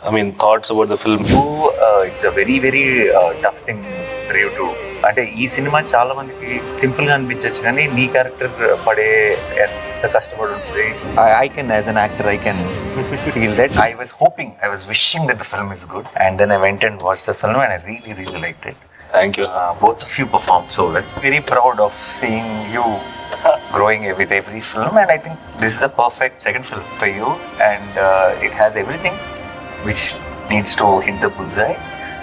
I mean, thoughts about the film. It's a very very tough thing for you to, అంటే ఈ cinema చాలా మందికి simple గా అనిపించచ్చు, కానీ నీ క్యారెక్టర్ పడే ఎంత కష్టపడి ఉంటుంది. I can as an actor I can feel that. I was wishing that the film is good, and then I went and watched the film and I really liked it. Thank you. Both of you performed so well. Very proud of seeing you growing with every film, and I think this is the perfect second film for you, and it has everything which needs to hit the bullseye,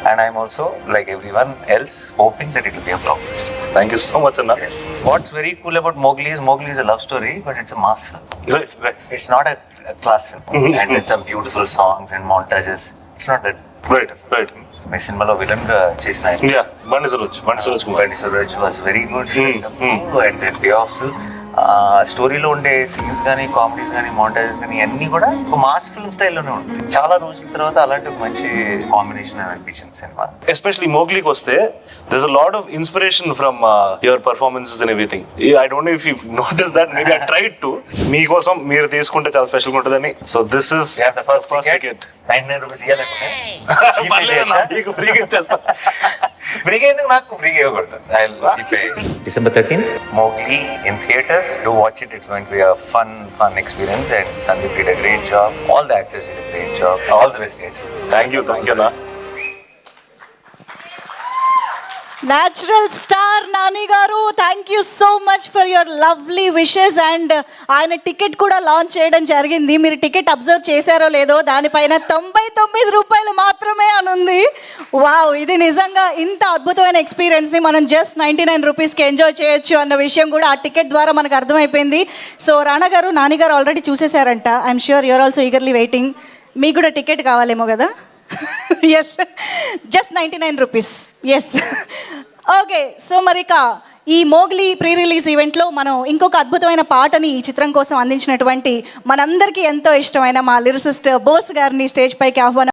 and I'm also, like everyone else, hoping that it will be a blockbuster. Thank you so much, Anna. What's very cool about Mowgli is a love story, but it's a mass film. Right. It's not a class film. And then some beautiful songs and montages. It's not that. Right. My సినిమాలో villain గా చేసిన Yeah, Bandi Saroj Kumar. Bandi Saroj was very good. And then payoffs, స్టోరీలో ఉండే scenes కానీ, comedies కానీ, montages కానీ అన్నీ కూడా ఒక మాస్ ఫిల్మ్ స్టైల్లోనే ఉంటుంది. చాలా రోజుల తర్వాత అలాంటి ఒక మంచి కాంబినేషన్ అనిపించింది సినిమా. Especially Mowgliకి వస్తే, there's a lot of inspiration from your performances and everything. I don't know if you've noticed that. Maybe I tried to. మీకోసం మీరు తీసుకుంటే చాలా స్పెషల్గా ఉంటుందని. So this is the first ticket. 99 rupees ఇవ్వలేకపోతే నీకు ఫ్రీగా ఇచ్చేస్తా. ఫ్రీగా ఎందుకు, నాకు ఫ్రీగా ఇవ్వకూడదు. December 13th, Mowgli in theaters. Do watch it. It's going to be a fun experience, and Sandeep did a great job. All the actors did a great job. All the best, guys. Thank you, Anna. Natural star Nani garu, thank you so much for your lovely wishes. And ఆయన ticket కూడా launch చేయడం జరిగింది. మీరు ticket observe చేశారో లేదో, దానిపైన 99 రూపాయలు మాత్రమే అని ఉంది. వావ్, ఇది నిజంగా ఇంత అద్భుతమైన ఎక్స్పీరియన్స్ని మనం జస్ట్ 99 రూపీస్కి ఎంజాయ్ చేయొచ్చు అన్న విషయం కూడా ఆ టికెట్ ద్వారా మనకు అర్థమైపోయింది. సో రాణా గారు, నాని గారు ఆల్రెడీ చూసేశారంట. I'm sure you're also eagerly waiting. మీకు కూడా టికెట్ కావాలేమో కదా? Yes, just 99 rupees. Yes, okay. So మరిక ఈ మోగ్లీ ప్రీ రిలీజ్ ఈవెంట్లో మనం ఇంకొక అద్భుతమైన పాటని ఈ చిత్రం కోసం అందించినటువంటి మనందరికీ ఎంతో ఇష్టమైన మా లిరిసిస్ట్ బోస్ గారిని స్టేజ్ పైకి ఆహ్వానం